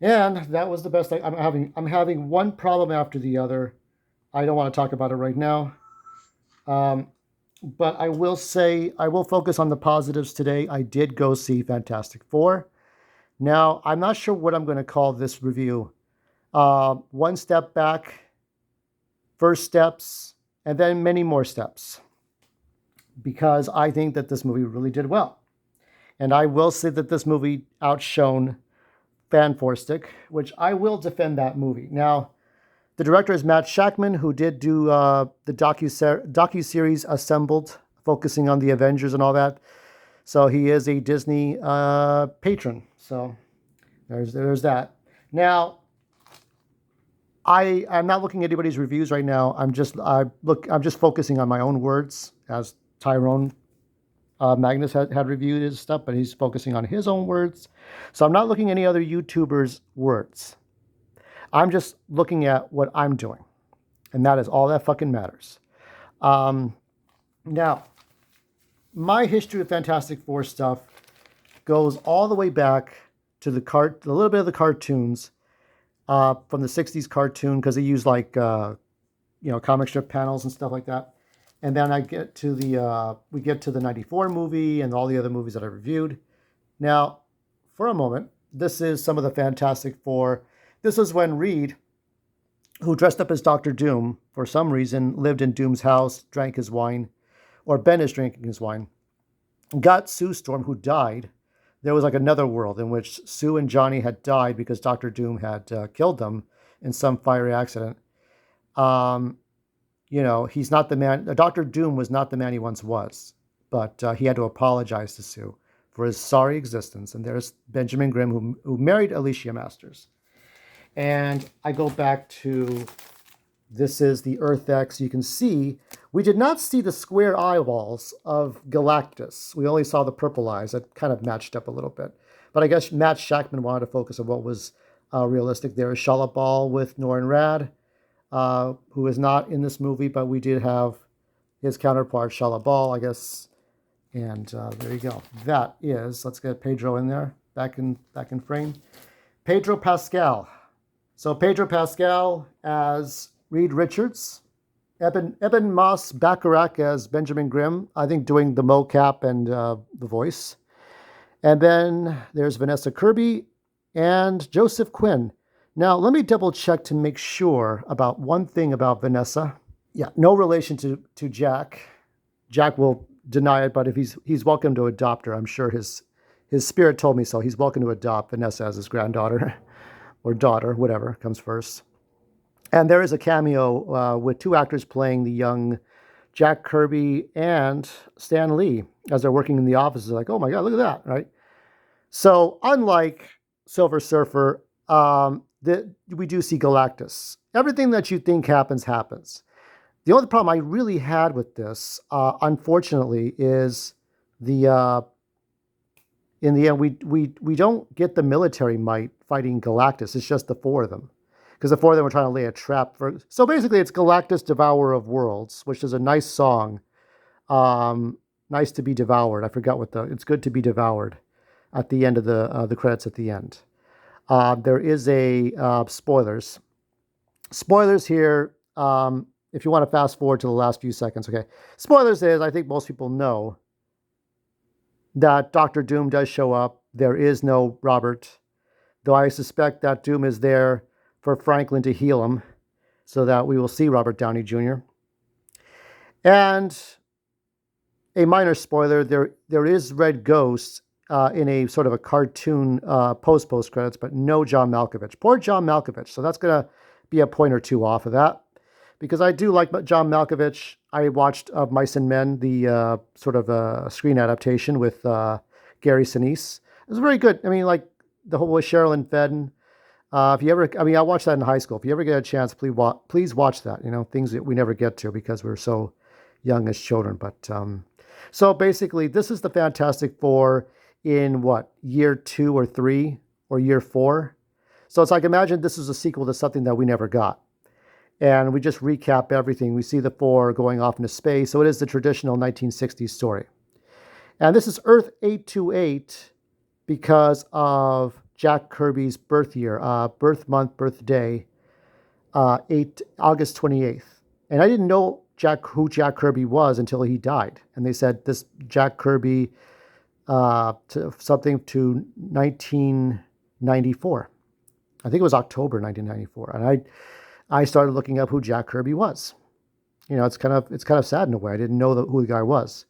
And that was the best. I'm having one problem after the other. I don't want to talk about it right now. Um, but I will say I will focus on the positives today. I did go see Fantastic Four. Now I'm not sure what I'm going to call this review. One step back, first steps, and then many more steps, because I think that this movie really did well. And I will say that this movie outshone Fan Stick, which I will defend that movie. Now, the director is Matt Shackman, who did do the docu-series Assembled, focusing on the Avengers and all that. So he is a Disney patron. So there's that. Now, I'm not looking at anybody's reviews right now. I'm just focusing on my own words, as Tyrone Magnus had reviewed his stuff, but he's focusing on his own words. So I'm not looking at any other YouTubers' words. I'm just looking at what I'm doing, and that is all that fucking matters. Um, Now, my history of Fantastic Four stuff goes all the way back to a little bit of the cartoons from the '60s cartoon, because they use like comic strip panels and stuff like that. And then we get to the '94 movie and all the other movies that I reviewed. Now, for a moment, this is some of the Fantastic Four. This is when Reed, who dressed up as Doctor Doom for some reason, lived in Doom's house, drank his wine, or Ben is drinking his wine, got Sue Storm, who died. There was like another world in which Sue and Johnny had died because Doctor Doom had killed them in some fiery accident. Um, he's not the man. Doctor Doom was not the man he once was, but he had to apologize to Sue for his sorry existence. And there's Benjamin Grimm, who married Alicia Masters. And I go back to, this is the Earth X. You can see we did not see the square eyeballs of Galactus. We only saw the purple eyes. That kind of matched up a little bit. But I guess Matt Shackman wanted to focus on what was realistic. There is Shallabal with Norrin Rad, who is not in this movie, but we did have his counterpart, Shallabal, I guess. And there you go. That is, let's get Pedro in there, back in frame. Pedro Pascal. So Pedro Pascal as Reed Richards, Eben Moss Bacharach as Benjamin Grimm, I think doing the mocap and the voice. And then there's Vanessa Kirby and Joseph Quinn. Now, let me double check to make sure about one thing about Vanessa. Yeah, no relation to Jack. Jack will deny it, but if he's welcome to adopt her, I'm sure his spirit told me so. He's welcome to adopt Vanessa as his granddaughter or daughter, whatever comes first. And there is a cameo with two actors playing the young Jack Kirby and Stan Lee as they're working in the offices. Like, oh my God, look at that, right? So unlike Silver Surfer, we do see Galactus. Everything that you think happens, happens. The only problem I really had with this, unfortunately, is in the end, we don't get the military might fighting Galactus. It's just the four of them, because the four of them were trying to lay a trap for. So basically, it's Galactus, Devourer of Worlds, which is a nice song. Nice to be devoured. I forgot what it's good to be devoured at the end of the credits at the end. There is a spoilers. Spoilers here. If you want to fast forward to the last few seconds, okay. Spoilers is, I think most people know that Doctor Doom does show up. There is no Robert, though I suspect that Doom is there for Franklin to heal him, so that we will see Robert Downey Jr. And a minor spoiler: there is Red Ghost in a sort of a cartoon post credits, but no John Malkovich. Poor John Malkovich. So that's gonna be a point or two off of that, because I do like John Malkovich. I watched Of Mice and Men, the sort of screen adaptation with Gary Sinise. It was very good. I mean, like the whole with Sherilyn Fenn. If you ever, I mean, I watched that in high school. If you ever get a chance, please watch that. You know, things that we never get to because we're so young as children. But so basically, this is the Fantastic Four in what, year 2 or 3 or year 4. So it's like, imagine this is a sequel to something that we never got. And we just recap everything. We see the four going off into space. So it is the traditional 1960s story. And this is Earth 828 because of Jack Kirby's birth year, birth month, birthday, August 28th. And I didn't know who Jack Kirby was until he died. And they said this Jack Kirby something to 1994. I think it was October 1994. And I started looking up who Jack Kirby was. It's kind of sad in a way. I didn't know who the guy was.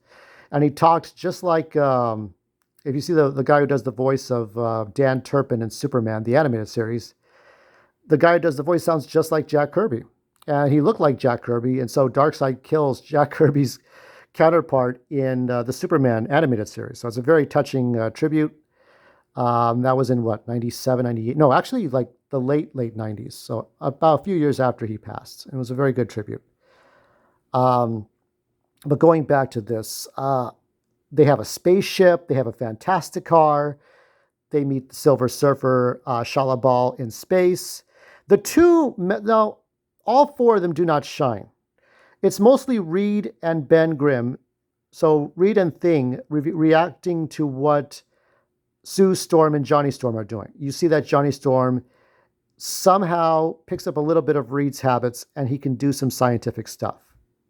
And he talked just like, if you see the guy who does the voice of Dan Turpin in Superman, the animated series, the guy who does the voice sounds just like Jack Kirby. And he looked like Jack Kirby. And so Darkseid kills Jack Kirby's counterpart in the Superman animated series. So it's a very touching tribute. That was in what, 97, 98? No, actually like the late 90s. So about a few years after he passed. It was a very good tribute. But going back to this, they have a spaceship. They have a fantastic car. They meet the Silver Surfer, Shalla-Bal in space. Now, all four of them do not shine. It's mostly Reed and Ben Grimm. So Reed and Thing reacting to what Sue Storm and Johnny Storm are doing. You see that Johnny Storm somehow picks up a little bit of Reed's habits and he can do some scientific stuff.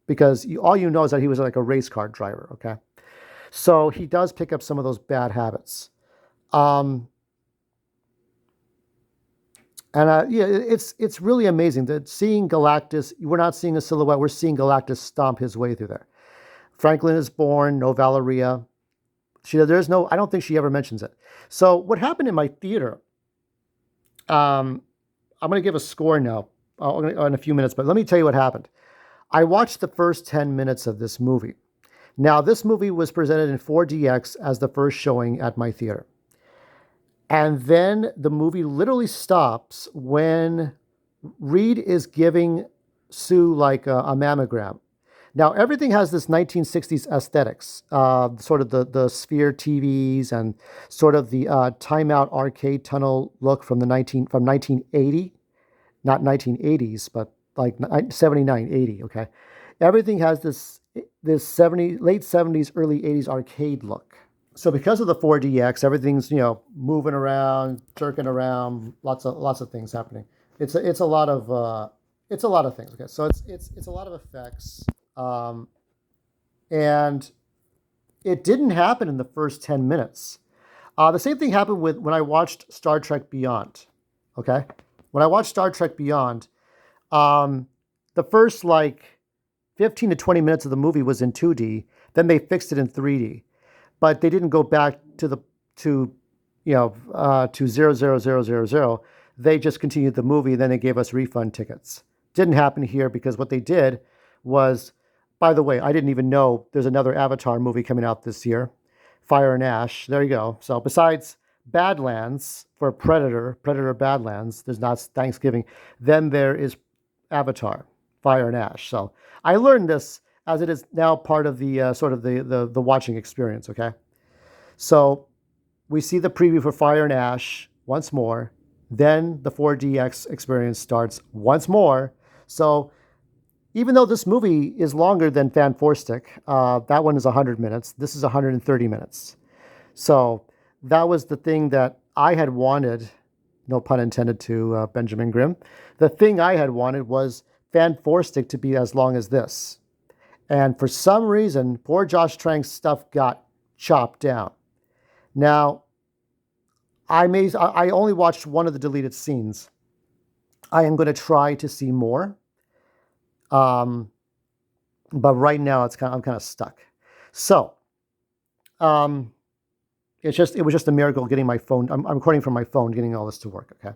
Because all you know is that he was like a race car driver, okay? So he does pick up some of those bad habits. It's really amazing that seeing Galactus, we're not seeing a silhouette, we're seeing Galactus stomp his way through there. Franklin is born, no Valeria. I don't think she ever mentions it. So what happened in my theater, I'm going to give a score now in a few minutes, but let me tell you what happened. I watched the first 10 minutes of this movie. Now, this movie was presented in 4DX as the first showing at my theater. And then the movie literally stops when Reed is giving Sue like a mammogram. Now, everything has this 1960s aesthetics, sort of the sphere TVs and sort of the timeout arcade tunnel look from 1980, not 1980s, but like 79, 80, okay? Everything has this late 70s, early 80s arcade look. So because of the 4DX, everything's, moving around, jerking around, lots of things happening. It's a lot of things. Okay, so it's a lot of effects, and it didn't happen in the first 10 minutes. The same thing happened when I watched Star Trek Beyond. Okay, when I watched Star Trek Beyond, the first 15 to 20 minutes of the movie was in 2D. Then they fixed it in 3D. But they didn't go back to 00000. They just continued the movie, and then they gave us refund tickets. Didn't happen here because what they did was, by the way, I didn't even know there's another Avatar movie coming out this year, Fire and Ash. There you go. So besides Badlands for Predator Badlands, there's not Thanksgiving. Then there is Avatar, Fire and Ash. So I learned this as it is now part of the sort of the watching experience, okay? So we see the preview for Fire and Ash once more. Then the 4DX experience starts once more. So even though this movie is longer than Fan Four Stick, that one is 100 minutes. This is 130 minutes. So that was the thing that I had wanted, no pun intended to Benjamin Grimm. The thing I had wanted was Fan Four Stick to be as long as this. And for some reason, poor Josh Trank's stuff got chopped down. Now, I only watched one of the deleted scenes. I am going to try to see more. But right now I'm kind of stuck. So, it was just a miracle getting my phone. I'm recording from my phone, getting all this to work. Okay.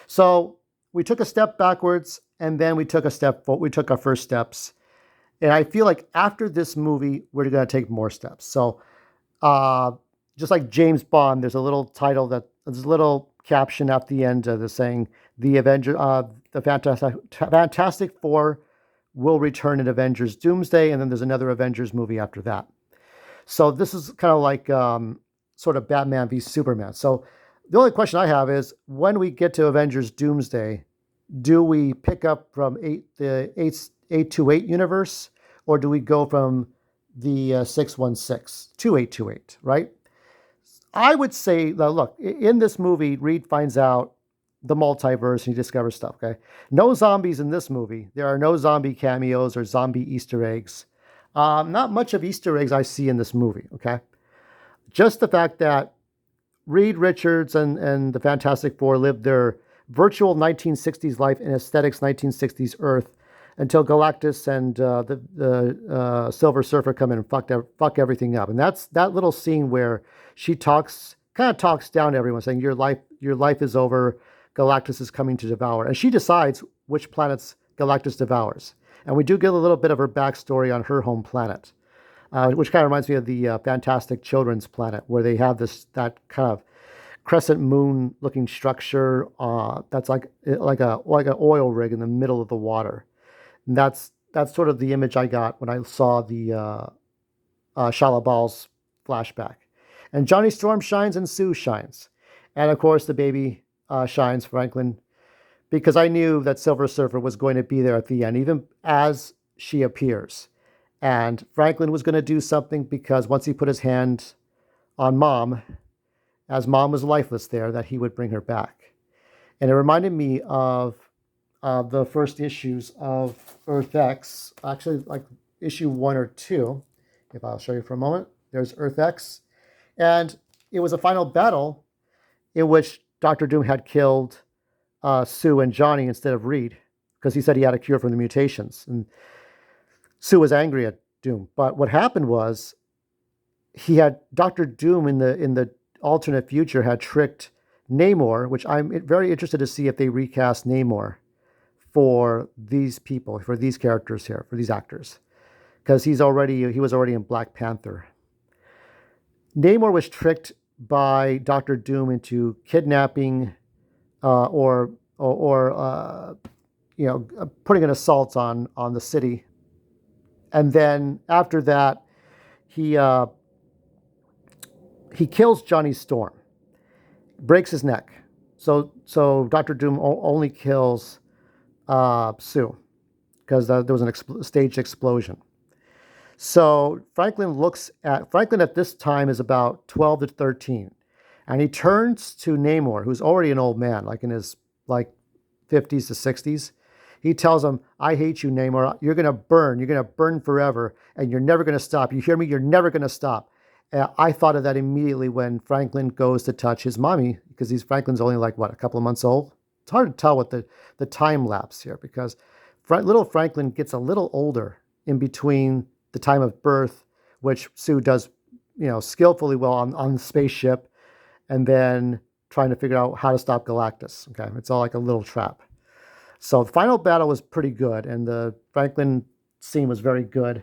So we took a step backwards and then we took our first steps. And I feel like after this movie, we're going to take more steps. So, just like James Bond, there's a little caption at the end that's saying the Fantastic Four will return in Avengers Doomsday, and then there's another Avengers movie after that. So this is kind of like sort of Batman v Superman. So the only question I have is, when we get to Avengers Doomsday, do we pick up from the 828 universe, or do we go from the 616 to 828, right? I would say that, look, in this movie, Reed finds out the multiverse and he discovers stuff, okay? No zombies in this movie. There are no zombie cameos or zombie Easter eggs. Not much of Easter eggs I see in this movie, okay? Just the fact that Reed Richards and the Fantastic Four lived their virtual 1960s life in aesthetics 1960s Earth until Galactus and the Silver Surfer come in and fuck everything up. And that's that little scene where she kind of talks down to everyone, saying your life is over. Galactus is coming to devour, and she decides which planets Galactus devours. And we do get a little bit of her backstory on her home planet, which kind of reminds me of the Fantastic Children's Planet, where they have that kind of crescent moon looking structure that's like an oil rig in the middle of the water. And that's sort of the image I got when I saw the Shia LaBeouf's flashback. And Johnny Storm shines and Sue shines, and of course the baby shines, Franklin, because I knew that Silver Surfer was going to be there at the end, even as she appears. And Franklin was going to do something because once he put his hand on Mom, as Mom was lifeless there, that he would bring her back. And it reminded me of the first issues of Earth X, actually like issue 1 or 2. If I'll show you for a moment, there's Earth X. And it was a final battle in which Doctor Doom had killed Sue and Johnny instead of Reed, because he said he had a cure for the mutations. And Sue was angry at Doom. But what happened was he had Doctor Doom in the alternate future had tricked Namor, which I'm very interested to see if they recast Namor for these people, for these characters here, for these actors, because he was already in Black Panther. Namor was tricked by Doctor Doom into kidnapping or putting an assault on the city, and then after that he kills Johnny Storm, breaks his neck. So Doctor Doom only kills Sue because there was a staged explosion. So Franklin at this time is about 12 to 13, and he turns to Namor, who's already an old man, like in his 50s to 60s. He tells him, "I hate you, Namor. You're gonna burn forever, and you're never gonna stop. You hear me? You're never gonna stop." I thought of that immediately when Franklin goes to touch his mommy, because Franklin's only a couple of months old. It's hard to tell what the time lapse here, because little Franklin gets a little older in between the time of birth, which Sue does, skillfully well on the spaceship, and then trying to figure out how to stop Galactus. Okay, it's all like a little trap. So the final battle was pretty good, and the Franklin scene was very good.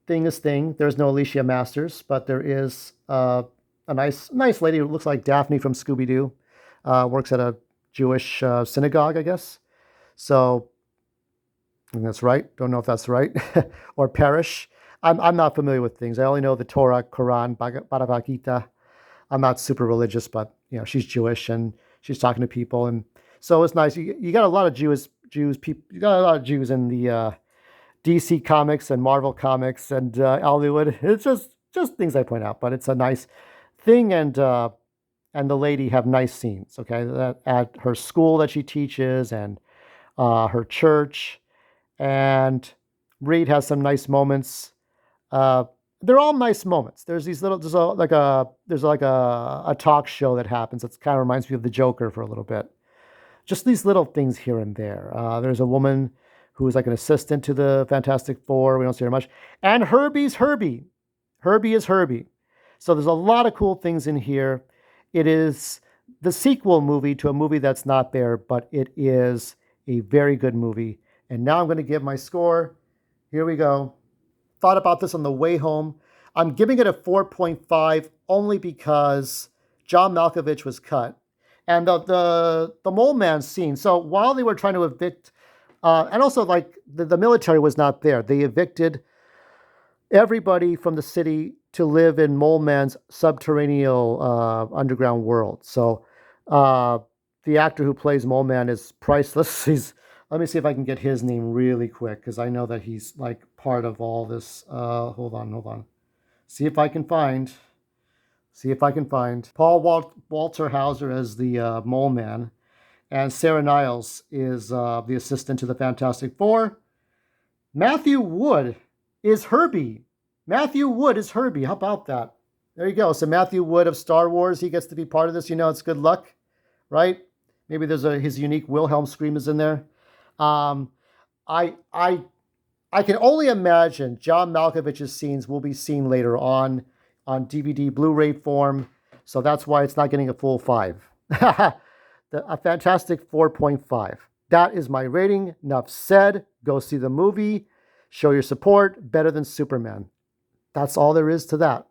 Thing. There's no Alicia Masters, but there is a nice lady who looks like Daphne from Scooby-Doo. Works at a Jewish synagogue, I guess. So, and that's right. Don't know if that's right. Or parish. I'm not familiar with things. I only know the Torah, Quran, Bhagavad Gita. I'm not super religious, but she's Jewish and she's talking to people, and so it's nice. You got a lot of Jews people. You got a lot of Jews in the DC Comics and Marvel Comics and Hollywood. It's just things I point out, but it's a nice thing. And the lady have nice scenes. Okay, at her school that she teaches and her church, and Reed has some nice moments. They're all nice moments. There's these little there's a talk show that happens. It kind of reminds me of the Joker for a little bit. Just these little things here and there. There's a woman who is like an assistant to the Fantastic Four. We don't see her much. And Herbie's Herbie. Herbie is Herbie. So there's a lot of cool things in here. It is the sequel movie to a movie that's not there, but it is a very good movie. And now I'm going to give my score. Here we go. Thought about this on the way home. I'm giving it a 4.5 only because John Malkovich was cut. And the Mole Man scene. So while they were trying to evict, and also the military was not there. They evicted everybody from the city to live in Mole Man's subterranean underground world. So the actor who plays Mole Man is priceless. Let me see if I can get his name really quick, because I know that he's part of all this. Hold on. See if I can find See if I can find Paul Walter Hauser as the Mole Man, and Sarah Niles is the assistant to the Fantastic Four. Matthew Wood is Herbie. Matthew Wood is Herbie. How about that? There you go. So Matthew Wood of Star Wars, he gets to be part of this. You know, it's good luck, right? Maybe there's his unique Wilhelm scream is in there. Um, I I I can only imagine John Malkovich's scenes will be seen later on DVD, Blu-ray form. So that's why it's not getting a full 5. A fantastic 4.5. That is my rating. Enough said. Go see the movie. Show your support. Better than Superman. That's all there is to that.